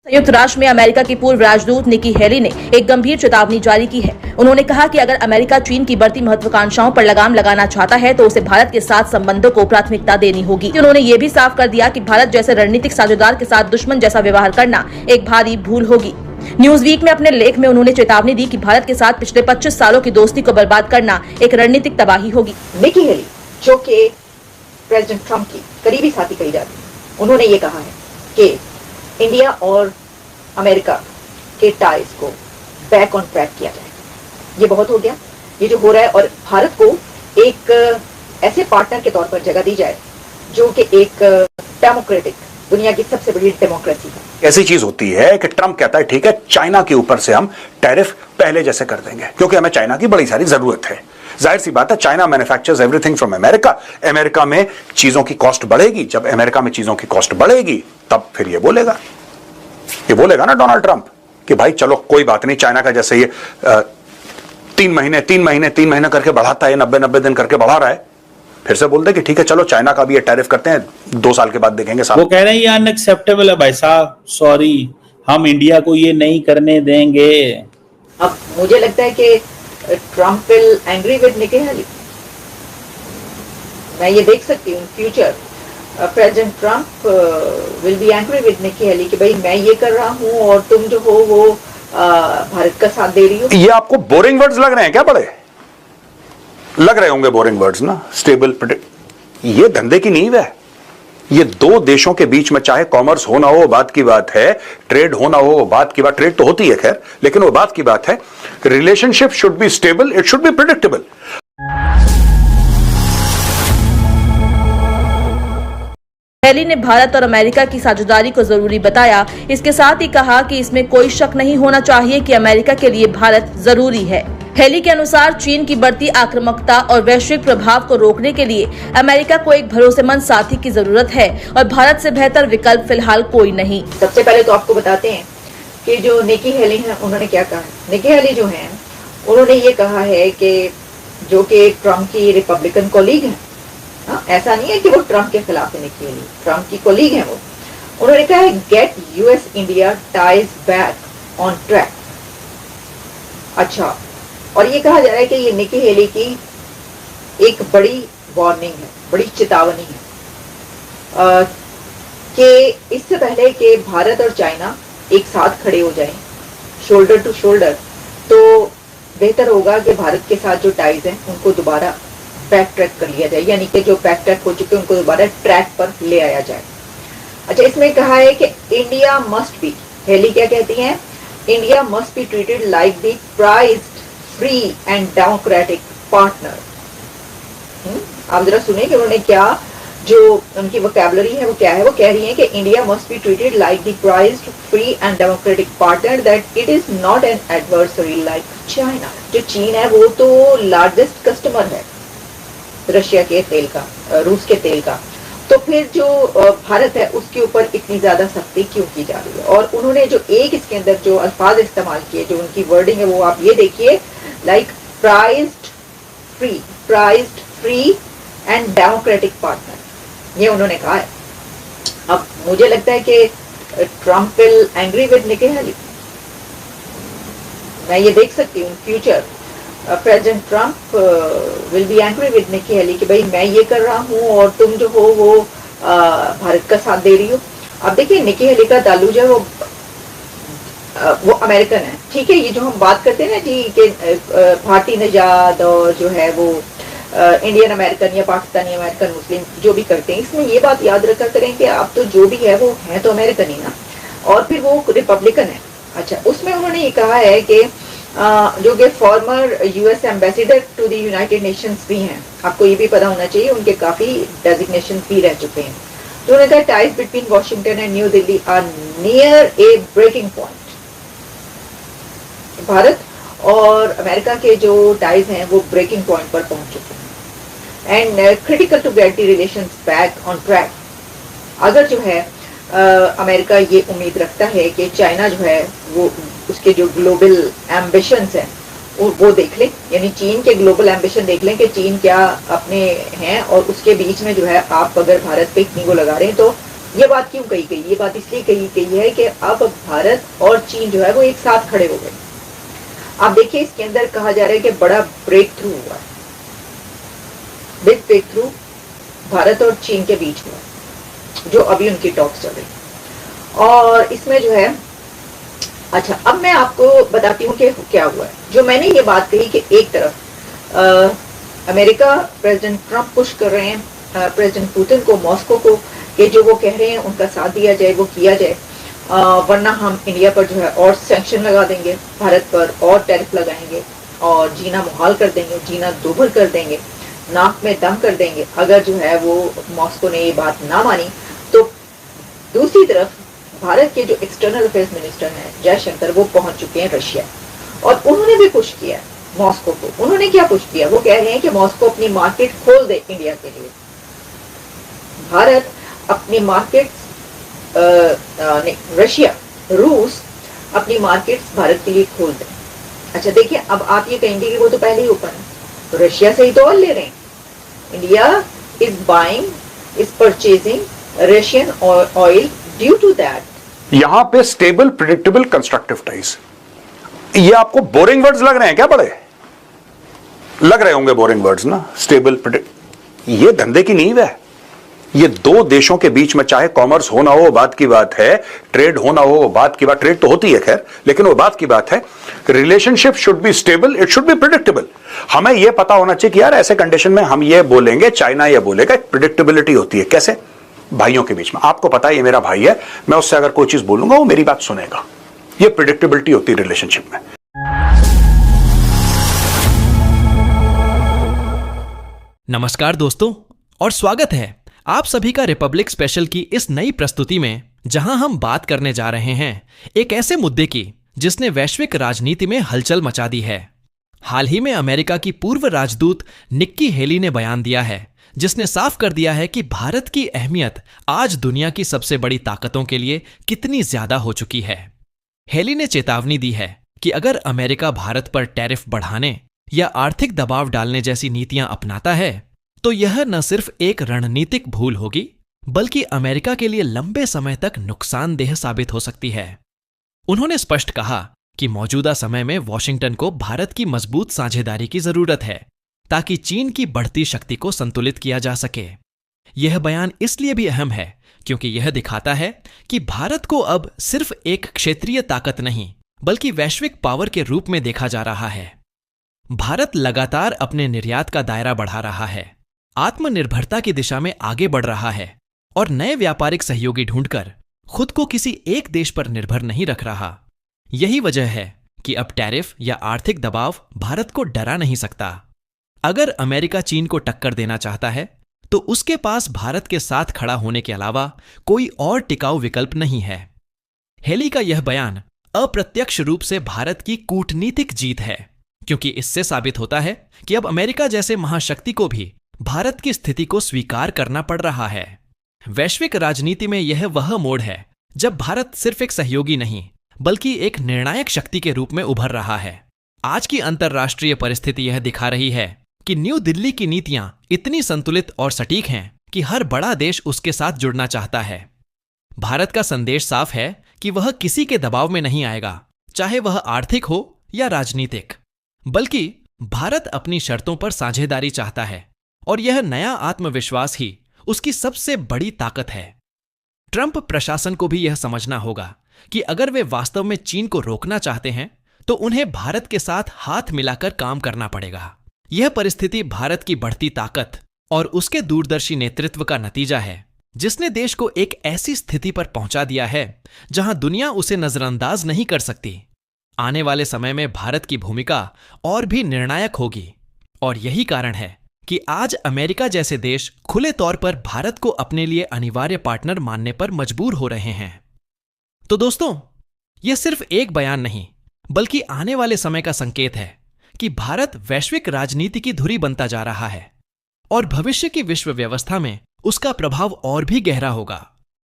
संयुक्त राष्ट्र में अमेरिका की पूर्व राजदूत निकी हेली ने एक गंभीर चेतावनी जारी की है। उन्होंने कहा कि अगर अमेरिका चीन की बढ़ती महत्वाकांक्षाओं पर लगाम लगाना चाहता है तो उसे भारत के साथ संबंधों को प्राथमिकता देनी होगी। उन्होंने ये भी साफ कर दिया कि भारत जैसे रणनीतिक साझेदार के साथ दुश्मन जैसा व्यवहार करना एक भारी भूल होगी। न्यूज वीक में अपने लेख में उन्होंने चेतावनी दी कि भारत के साथ पिछले 25 सालों की दोस्ती को बर्बाद करना एक रणनीतिक तबाही होगी। निकी हेली, जो कि प्रेसिडेंट ट्रंप की करीबी साथी कही जाती है, उन्होंने ये कहा है कि इंडिया और अमेरिका के टाइज को बैक ऑन ट्रैक किया जाए। ये बहुत हो गया, ये जो हो रहा है, और भारत को एक ऐसे पार्टनर के तौर पर जगह दी जाए जो कि एक डेमोक्रेटिक, दुनिया की सबसे बड़ी डेमोक्रेसी है। ऐसी चीज होती है कि ट्रंप कहता है ठीक है, चाइना के ऊपर से हम टैरिफ पहले जैसे कर देंगे क्योंकि हमें चाइना की बड़ी सारी जरूरत है। जाहिर सी बात है, China manufactures everything from America. America में चीजों की कॉस्ट बढ़ेगी, जब अमेरिका में चीजों की कॉस्ट बढ़ेगी तब फिर ये बोलेगा ना डोनाल्ड ट्रंप कि भाई चलो कोई बात नहीं, चाइना का जैसे ये 3 महीने करके बढ़ाता है, 90 दिन करके बढ़ा रहा है, फिर से बोल दे कि ठीक है चलो चाइना का भी ये टैरिफ करते हैं, 2 साल के बाद देखेंगे। वो कह रहे हैं ये अनएक्सेप्टेबल है भाई साहब, सॉरी हम इंडिया को ये नहीं करने देंगे। अब मुझे लगता है कि Trump will angry with Nikki Haley. मैं ये देख सकती हूँ future president Trump will be angry with Nikki Haley कि भाई मैं ये कर रहा हूँ और तुम जो हो वो भारत का साथ दे रही हो। ये आपको बोरिंग वर्ड्स लग रहे हैं क्या? बड़े लग रहे होंगे बोरिंग वर्ड्स ना। स्टेबल, ये धंधे की नींव है। ये 2 देशों के बीच में चाहे कॉमर्स होना हो बात की बात है, ट्रेड होना हो बात की बात, ट्रेड तो होती है खैर, लेकिन वो बात की बात है। Relationship should be stable, it should be predictable. Haley ने भारत और अमेरिका की साझेदारी को जरूरी बताया। इसके साथ ही कहा कि इसमें कोई शक नहीं होना चाहिए कि अमेरिका के लिए भारत जरूरी है। हेली के अनुसार चीन की बढ़ती आक्रामकता और वैश्विक प्रभाव को रोकने के लिए अमेरिका को एक भरोसेमंद साथी की जरूरत है और भारत से बेहतर विकल्प फिलहाल कोई नहीं। सबसे पहले तो आपको बताते हैं कि जो निकी हेली है उन्होंने क्या कहा है। निकी हेली जो है उन्होंने ये कहा है कि जो कि ट्रंप की रिपब्लिकन कोलीग है, ऐसा नहीं है कि वो ट्रंप के खिलाफ है, निकी हेली ट्रंप की कोलीग है वो। उन्होंने कहा है get US India ties back on track. अच्छा, और ये कहा जा रहा है कि ये निकी हेली की एक बड़ी वार्निंग है, बड़ी चेतावनी है कि इससे पहले कि भारत और चाइना एक साथ खड़े हो जाएं, शोल्डर टू शोल्डर, तो बेहतर होगा कि भारत के साथ जो टाइज हैं उनको दोबारा बैक ट्रैक कर लिया जाए, यानी कि जो बैक ट्रैक हो चुके हैं उनको दोबारा ट्रैक पर ले आया जाए। अच्छा, इसमें कहा है कि इंडिया मस्ट बी, हेली क्या कहती हैं, India must be treated like the prized free and democratic partner. आप जरा सुने कि उन्होंने क्या, जो उनकी वोकैबुलरी है वो क्या है। वो कह रही है कि India must be treated like the prized free and democratic partner, that it is not an adversary like China. जो चीन है वो तो लार्जेस्ट कस्टमर है रशिया के तेल का, रूस के तेल का, तो फिर जो भारत है उसके ऊपर इतनी ज्यादा सख्ती क्यों की जा रही है। और उन्होंने जो एक इसके अंदर जो अल्फाज इस्तेमाल किए, जो उनकी वर्डिंग है वो आप ये देखिए, like prized free and democratic partner, ये उन्होंने कहा है। अब मुझे लगता है कि Trump will angry with Nikki Haley. मैं ये देख सकती हूँ future president Trump will be angry with Nikki Haley कि भाई मैं ये कर रहा हूँ और तुम जो हो वो भारत का साथ दे रही हो। अब देखिए निकी हेली का ताल्लुक जो है वो अमेरिकन है, ठीक है। ये जो हम बात करते हैं ना जी कि भारतीय नजाद और जो है वो इंडियन अमेरिकन या पाकिस्तानी अमेरिकन मुस्लिम जो भी करते हैं, इसमें ये बात याद रखा करें कि आप तो जो भी है वो है तो अमेरिकन ही ना, और फिर वो रिपब्लिकन है। अच्छा, उसमें उन्होंने ये कहा है कि जो कि former US ambassador to the United Nations भी हैं, आपको ये भी पता होना चाहिए, उनके काफी डेजिग्नेशन भी रह चुके हैं। तो उन्होंने कहा ties between Washington and New Delhi are near a breaking point. Bharat और अमेरिका के जो टाइज हैं वो ब्रेकिंग पॉइंट पर पहुंच चुके हैं and critical to get the relations back on track. अगर जो है अमेरिका ये उम्मीद रखता है कि चाइना जो है वो उसके जो ग्लोबल एम्बिशंस हैं वो देख लें, यानी चीन के ग्लोबल एम्बिशन देख लें कि चीन क्या अपने हैं, और उसके बीच में जो है आप अगर भारत पे इतनी को लगा रहे हैं तो ये बात क्यों कही गई? ये बात इसलिए कही गई है कि अब भारत और चीन जो है वो एक साथ खड़े हो गए। आप देखिए इसके अंदर कहा जा रहा है कि बड़ा ब्रेक थ्रू हुआ है, बिग ब्रेक थ्रू भारत और चीन के बीच हुआ, जो अभी उनकी टॉक्स चल रही। और इसमें जो है, अच्छा अब मैं आपको बताती हूँ कि क्या हुआ है। जो मैंने ये बात कही कि एक तरफ अमेरिका प्रेसिडेंट ट्रंप पुश कर रहे हैं प्रेसिडेंट पुतिन को, मॉस्को को, कि जो वो कह रहे हैं उनका साथ दिया जाए, वो किया जाए, वरना हम इंडिया पर जो है और सैंक्शन लगा देंगे, भारत पर और टैरिफ लगाएंगे और जीना मुहाल कर देंगे, जीना दोभर कर देंगे, नाक में दम कर देंगे अगर जो है वो मॉस्को ने ये बात ना मानी। तो दूसरी तरफ भारत के जो एक्सटर्नल अफेयर्स मिनिस्टर हैं जयशंकर, वो पहुंच चुके हैं रशिया और उन्होंने भी पुश किया मॉस्को को। उन्होंने क्या पुश किया? वो कह रहे हैं कि मॉस्को अपनी मार्केट खोल दे इंडिया के लिए, भारत अपनी मार्केट, रशिया, रूस अपनी मार्केट्स भारत के लिए खोल दे। अच्छा देखिए, अब आप ये कहेंगे कि वो तो पहले ही ओपन है, तो रशिया से ही तो और ले रहे हैं। India is buying, is purchasing Russian oil due to that. यहां पे स्टेबल, प्रिडिक्टेबल, कंस्ट्रक्टिव टाइज, ये आपको बोरिंग वर्ड्स लग रहे हैं क्या? बड़े लग रहे होंगे बोरिंग वर्ड्स ना, स्टेबल, प्रिडिक्ट। ये धंधे की नींव है। ये दो देशों के बीच में चाहे कॉमर्स हो ना हो वो बात की बात है, ट्रेड हो ना हो वो बात की बात, ट्रेड तो होती है खैर, लेकिन वो बात की बात है, relationship should be stable, it should B predictable. हमें यह पता होना चाहिए कि यार ऐसे कंडीशन में हम ये बोलेंगे, चाइना ये बोलेगा, एक प्रिडिक्टेबिलिटी होती है। कैसे? भाइयों के बीच में आपको पता है ये मेरा भाई है, मैं उससे अगर कोई चीज बोलूंगा वो मेरी बात सुनेगा, ये प्रिडिक्टेबिलिटी होती है रिलेशनशिप में। नमस्कार दोस्तों, और स्वागत है आप सभी का रिपब्लिक स्पेशल की इस नई प्रस्तुति में, जहां हम बात करने जा रहे हैं एक ऐसे मुद्दे की जिसने वैश्विक राजनीति में हलचल मचा दी है। हाल ही में अमेरिका की पूर्व राजदूत निक्की हेली ने बयान दिया है जिसने साफ कर दिया है कि भारत की अहमियत आज दुनिया की सबसे बड़ी ताकतों के लिए कितनी ज्यादा हो चुकी है। हेली ने चेतावनी दी है कि अगर अमेरिका भारत पर टैरिफ बढ़ाने या आर्थिक दबाव डालने जैसी नीतियां अपनाता है तो यह न सिर्फ एक रणनीतिक भूल होगी बल्कि अमेरिका के लिए लंबे समय तक नुकसानदेह साबित हो सकती है। उन्होंने स्पष्ट कहा कि मौजूदा समय में वॉशिंगटन को भारत की मजबूत साझेदारी की जरूरत है ताकि चीन की बढ़ती शक्ति को संतुलित किया जा सके। यह बयान इसलिए भी अहम है क्योंकि यह दिखाता है कि भारत को अब सिर्फ एक क्षेत्रीय ताकत नहीं बल्कि वैश्विक पावर के रूप में देखा जा रहा है। भारत लगातार अपने निर्यात का दायरा बढ़ा रहा है, आत्मनिर्भरता की दिशा में आगे बढ़ रहा है और नए व्यापारिक सहयोगी ढूंढकर खुद को किसी एक देश पर निर्भर नहीं रख रहा। यही वजह है कि अब टैरिफ या आर्थिक दबाव भारत को डरा नहीं सकता। अगर अमेरिका चीन को टक्कर देना चाहता है तो उसके पास भारत के साथ खड़ा होने के अलावा कोई और टिकाऊ विकल्प नहीं है। हेली का यह बयान अप्रत्यक्ष रूप से भारत की कूटनीतिक जीत है क्योंकि इससे साबित होता है कि अब अमेरिका जैसे महाशक्ति को भी भारत की स्थिति को स्वीकार करना पड़ रहा है। वैश्विक राजनीति में यह वह मोड़ है जब भारत सिर्फ एक सहयोगी नहीं बल्कि एक निर्णायक शक्ति के रूप में उभर रहा है। आज की अंतर्राष्ट्रीय परिस्थिति यह दिखा रही है कि न्यू दिल्ली की नीतियां इतनी संतुलित और सटीक हैं कि हर बड़ा देश उसके साथ जुड़ना चाहता है। भारत का संदेश साफ है कि वह किसी के दबाव में नहीं आएगा, चाहे वह आर्थिक हो या राजनीतिक, बल्कि भारत अपनी शर्तों पर साझेदारी चाहता है और यह नया आत्मविश्वास ही उसकी सबसे बड़ी ताकत है। ट्रंप प्रशासन को भी यह समझना होगा कि अगर वे वास्तव में चीन को रोकना चाहते हैं तो उन्हें भारत के साथ हाथ मिलाकर काम करना पड़ेगा। यह परिस्थिति भारत की बढ़ती ताकत और उसके दूरदर्शी नेतृत्व का नतीजा है जिसने देश को एक ऐसी स्थिति पर पहुंचा दिया है जहां दुनिया उसे नजरअंदाज नहीं कर सकती। आने वाले समय में भारत की भूमिका और भी निर्णायक होगी और यही कारण है कि आज अमेरिका जैसे देश खुले तौर पर भारत को अपने लिए अनिवार्य पार्टनर मानने पर मजबूर हो रहे हैं। तो दोस्तों, यह सिर्फ एक बयान नहीं बल्कि आने वाले समय का संकेत है कि भारत वैश्विक राजनीति की धुरी बनता जा रहा है और भविष्य की विश्व व्यवस्था में उसका प्रभाव और भी गहरा होगा।